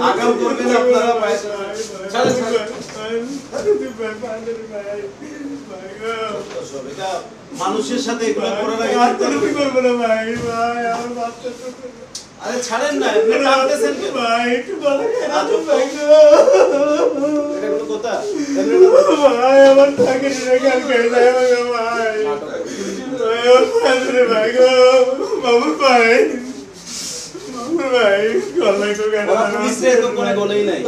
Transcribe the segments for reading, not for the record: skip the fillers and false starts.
আগাম করবেন আপনারা মানুষের সাথে এগুলো করার আগে আরে ছাড়েন না, আপনি টানতেছেন কেন ভাই? একটু কথা এটা কোনো কথা ভাই? আমার টাকা নিয়ে কাল করে যায় ভাই। ভাই গো বাবু ভাই, ভাই গলাই তো কেন পুলিশে তো কোনো গলাই নাই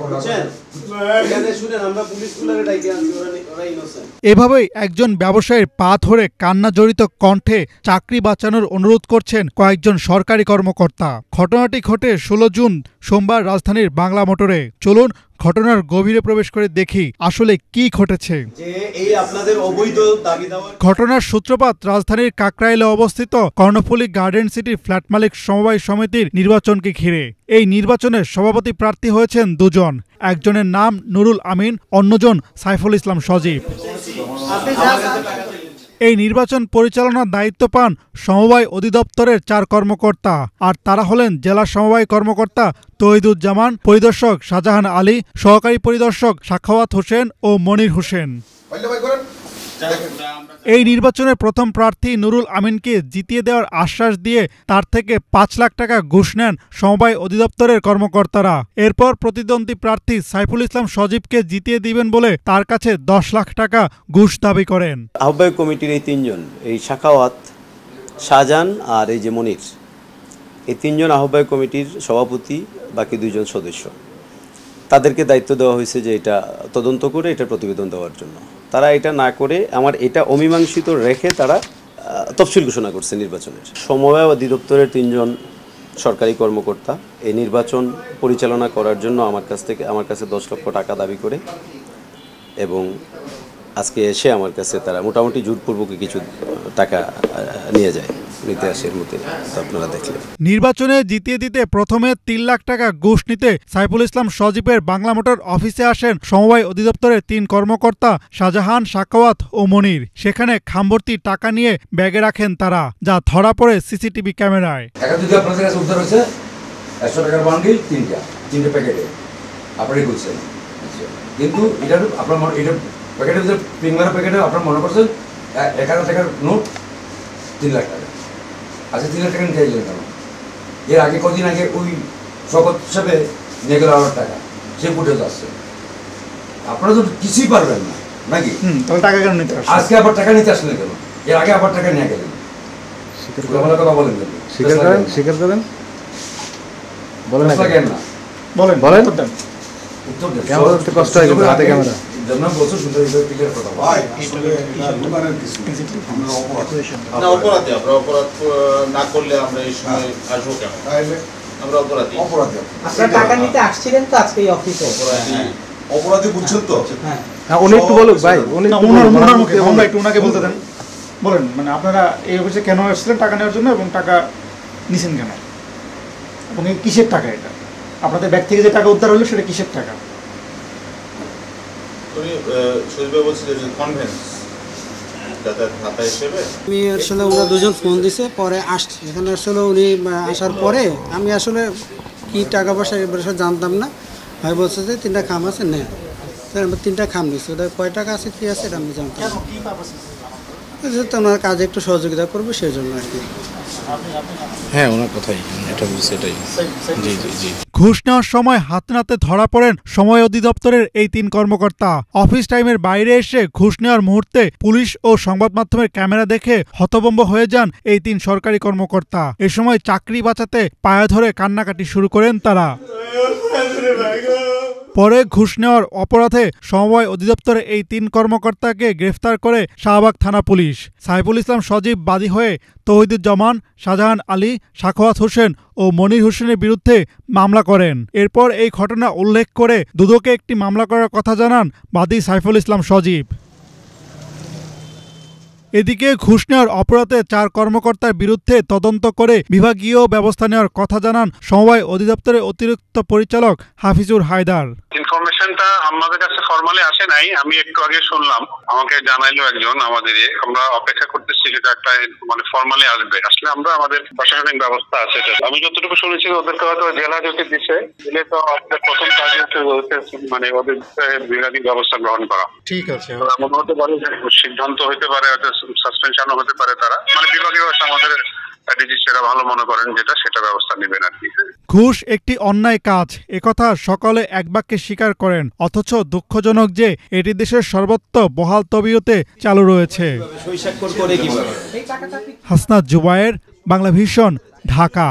বুঝছেন? এখানে শুনেন, আমরা পুলিশ কুলারে ডাইকে আনছি, ওরা ইনোসেন্ট। এভাবেই একজন ব্যবসায়ীর পা ধরে কান্না জড়িত কণ্ঠে চাকরি বাঁচানোর অনুরোধ করছেন কয়েকজন সরকারি কর্মকর্তা। ঘটনাটি ঘটে 16 জুন সোমবার রাজধানীর বাংলা মোটরে। চলুন ঘটনার গভীরে প্রবেশ করে দেখি আসলে কি ঘটেছে। ঘটনার সূত্রপাত রাজধানীর কাকরাইলে অবস্থিত কর্ণফুলী গার্ডেন সিটি ফ্ল্যাট মালিক সমবায় সমিতির নির্বাচনকে ঘিরে। এই নির্বাচনে সভাপতি প্রার্থী হয়েছেন দুজন, একজনের নাম নুরুল আমিন, অন্যজন সাইফুল ইসলাম সজীব। এই নির্বাচন পরিচালনার দায়িত্ব পান সমবায় অধিদপ্তরের 4 কর্মকর্তা, আর তারা হলেন জেলা সমবায় কর্মকর্তা তৌহিদুজ্জামান, পরিদর্শক শাহজাহান আলী, সহকারী পরিদর্শক সাখাওয়াত হোসেন ও মনির হোসেন। এই নির্বাচনের প্রথম প্রার্থী নুরুল আমিনকে জিতিয়ে দেওয়ার আশ্বাস দিয়ে তার থেকে 5 লাখ টাকা ঘুষ নেন সমবায় অধিদপ্তরের কর্মকর্তারা। এরপর প্রতিদ্বন্দ্বী প্রার্থী সাইফুল ইসলাম সজীবকে জিতিয়ে দিবেন বলে তার কাছে 10 লাখ টাকা ঘুষ দাবি করেন। আহ্বায়ক কমিটির এই 3 জন, এই সাখাওয়াত, শাহজাহান আর এই যে মনির, এই 3 জন আহ্বায়ক কমিটির সভাপতি, বাকি 2 জন সদস্য, তাদেরকে দায়িত্ব দেওয়া হয়েছে যে এটা তদন্ত করে এটা প্রতিবেদন দেওয়ার জন্য। তারা এটা না করে আমার এটা অমীমাংসিত রেখে তারা তফসিল ঘোষণা করছে নির্বাচনের। সমবায় অধিদপ্তরের 3 জন সরকারি কর্মকর্তা এই নির্বাচন পরিচালনা করার জন্য আমার কাছে 10 লক্ষ টাকা দাবি করে, এবং আজকে এসে আমার কাছে তারা মোটামুটি জোরপূর্বক কিছু টাকা নিয়ে যায়। নির্বাচনে জিতিয়ে দিতে প্রথমে 3 লাখ টাকা ঘুষ নিতে সাইফুল ইসলাম সজীবের বাংলা মোটর অফিসে আসেন সমবায় অধিদপ্তরের 3 কর্মকর্তা শাহজাহান, সাখাওয়াত ও মনির। সেখানে খামভর্তি টাকা নিয়ে ব্যাগে রাখেন তারা, যা ধরা পড়ে সিসিটিভি ক্যামেরায়। কিন্তু এটা আপনার প্যাকেটের ভিতরে পিংলার প্যাকেটে আপনার মনে করছেন 1000 টাকার নোট 3 লাখ টাকা। আচ্ছা 3 লাখ টাকা নিতে চাইলেন কেন? এর আগে কদিন আগে ওই শকত হিসাবে নিয়ে গেল 8 টাকা, সে ফুটেজ আসছে। আপনারা তো কিছুই পারবেন না নাকি? তাহলে টাকা কেন নিতে আসছেন? আজকে আবার টাকা নিতে আসলেন কেন? এর আগে আবার টাকা নিয়ে গেলেন। কথা বলেন, স্বীকার করেন, বলেন না কেন? বলেন উত্তর দেন। কষ্ট হয় হাতে ক্যামেরা অপরাধী বুঝছেন তো? উনি একটু বলুক ভাই, একটু ওনাকে বলতে দেন। বলেন, মানে আপনারা এই অফিসে কেন আসছিলেন টাকা নেওয়ার জন্য, এবং টাকা নিছেন কেন, এবং কিসের টাকা এটা? আপনাদের ব্যাগ থেকে যে টাকা উদ্ধার হলো সেটা কিসের টাকা? আমি আসলে ওরা 2 জন ফোন দিছে, পরে আসছে। এখানে আসলে উনি আসার পরে আমি আসলে কি টাকা পয়সা এবার জানতাম না। ভাই বলছে যে 3টা খাম আছে, নেই। আমরা 3টা খাম নিচ্ছি, ওদের কয় টাকা আছে কি আছে এটা আমি জানতাম না। ওনার কাজে একটু সহযোগিতা করবো সেই জন্য আর কি। হ্যাঁ, ওনার কথাই এটা বলছে, এটাই। জি জি জি। ঘুষ নেওয়ার সময় হাতে নাতে ধরা পড়েন সময় অধিদপ্তরের এই 3 কর্মকর্তা। অফিস টাইমের বাইরে এসে ঘুষ নেওয়ার মুহূর্তে পুলিশ ও সংবাদ মাধ্যমের ক্যামেরা দেখে হতভম্ব হয়ে যান এই 3 সরকারি কর্মকর্তা। এ সময় চাকরি বাঁচাতে পায়ে ধরে কান্নাকাটি শুরু করেন তারা। পরে ঘুষ নেওয়ার অপরাধে সমবায় অধিদপ্তরের এই 3 কর্মকর্তাকে গ্রেফতার করে শাহবাগ থানা পুলিশ। সাইফুল ইসলাম সজীব বাদী হয়ে তৌহিদুজ্জামান, শাহজাহান আলী, সাখাওয়াত হোসেন ও মনির হোসেনের বিরুদ্ধে মামলা করেন। এরপর এই ঘটনা উল্লেখ করে দুদকে একটি মামলা করার কথা জানান বাদী সাইফুল ইসলাম সজীব। এদিকে ঘুষ নেওয়ার অপরাধে 4 কর্মকর্তার বিরুদ্ধে তদন্ত করে বিভাগীয় ব্যবস্থা নেওয়ার কথা জানান সমবায় অধিদপ্তরের অতিরিক্ত পরিচালক হাফিজুর হায়দার। ইনফরমেশনটা আমাদের কাছে ফর্মালি আসে নাই, আমি একটু আগে শুনলাম, আমাকে জানাইলো একজন আমাদের, আমরা অপেক্ষা করতেছি সেটা একটা মানে ফর্মালি আসবে, আসলে আমরা আমাদের প্রশাসনিক ব্যবস্থা আছে। আমি যতটুকু শুনেছি ওদেরকে হয়তো জেলা যদি দিলে তো আমাদের প্রথম কাজ হচ্ছে মানে ওদের বিভাগীয় ব্যবস্থা গ্রহণ করা। ঠিক আছে, এমন হতে পারে সিদ্ধান্ত হতে পারে, সাসপেনশনও হতে পারে, তারা মানে বিভাগীয় ব্যবস্থা আমাদের সেটা ভালো মনে করেন যেটা সেটা ব্যবস্থা নেবেন আর কি। ঘুষ একটি অন্যায় কাজ, একথা সকলে এক বাক্যে স্বীকার করেন, অথচ দুঃখজনক যে এটি দেশের সর্বত্র বহাল তবিয়তে চালু রয়েছে। হাসনাত জুবায়ের, বাংলা ভিশন, ঢাকা।